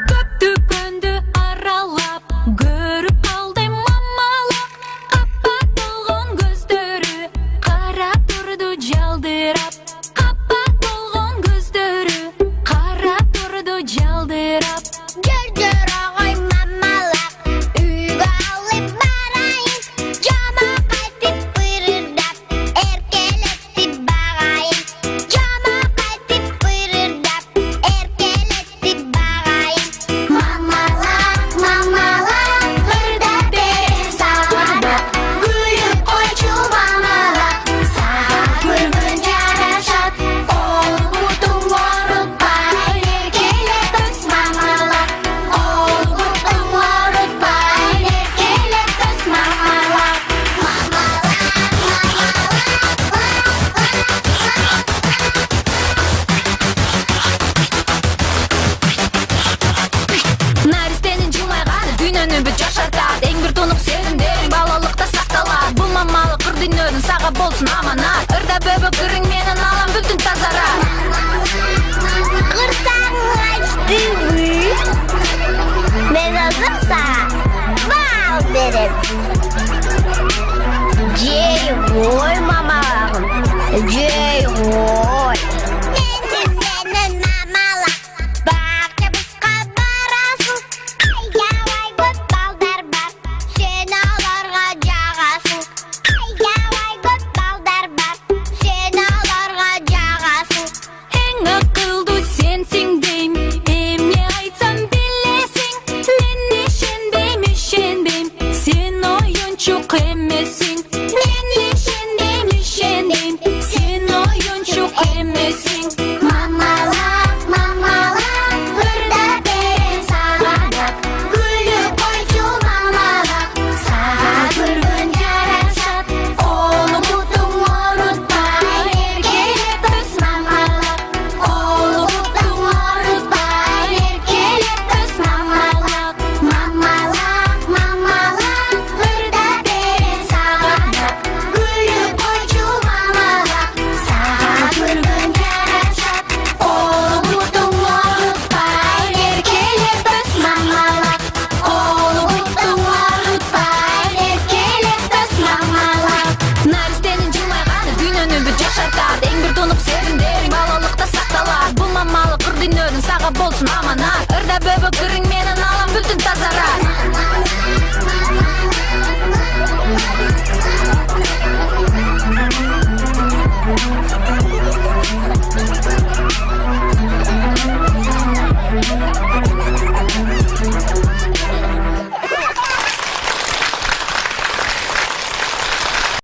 Көптүкөндү аралап көрүп калдым мамалап, капа болгон көздөрү карап турду жалдырап, капа болгон көздөрү карап турду жалдырап. Жүрдүр огой мамалап, үйгө алып барайын, жама кайтып бырырдап, эркелетти багайын. Жама кайтып бырырдап, эркелетти багайын. Мамалап, мамалап, ырда берем сага да, күлүп койчу мамалап, сага күлгөн жарашат. Ол бутуң орутпай, эркелеп өс мамалап. Ол бутуң орутпай, эркелеп өс мамалап. Наристенин жылмайганы дүйнөнү бүт жашартат, эң бир тунук сезимдериң балалыкта сакталат. Бул мамалык ыр дүйнөдүн сага болсун аманат, ырда бөбөк ырың менен алам бүтүн тазарат. Кырсаң ачтыбы, мен азыр сага бал берем. Жей гой мамалагым, жей гой. Менин мамалак, бакчабызга барасың. Аябай көп балдар бар, сен аларга жагасың. Аябай көп балдар бар, сен аларга жагасың. Эң акылдуу сенсиң дейм, эмне айтсам билесиң. Мен ишенбейм, ишенбейм, сен оюнчук эмессиң. Мен ишенбейм, ишенбейм, сен оюнчук эмессиң. Мамалап, мамалап, ырда берем сага да, күлүп койчу мамалап, сага күлгөн жарашат. Ол бутуң орутпай, эркелеп өс мамалап. Ол бутуң орутпай, эркелеп өс мамалап. Мамалап, мамалап, ырда берем сага да, күлүп койчу мамалап, сага күлгөн жарашат. Ол бутуң орутпай, эркелеп өс мамалап. Ол бутуң орутпай, эркелеп өс мамалап. Наристенин жылмайганы дүйнөнү бүт жашартат, эң бир тунук сезимдериң балалыкта сакталат. Бул мамалык ыр дүйнөдүн сага болсун аманат, ырда бөбөк ырың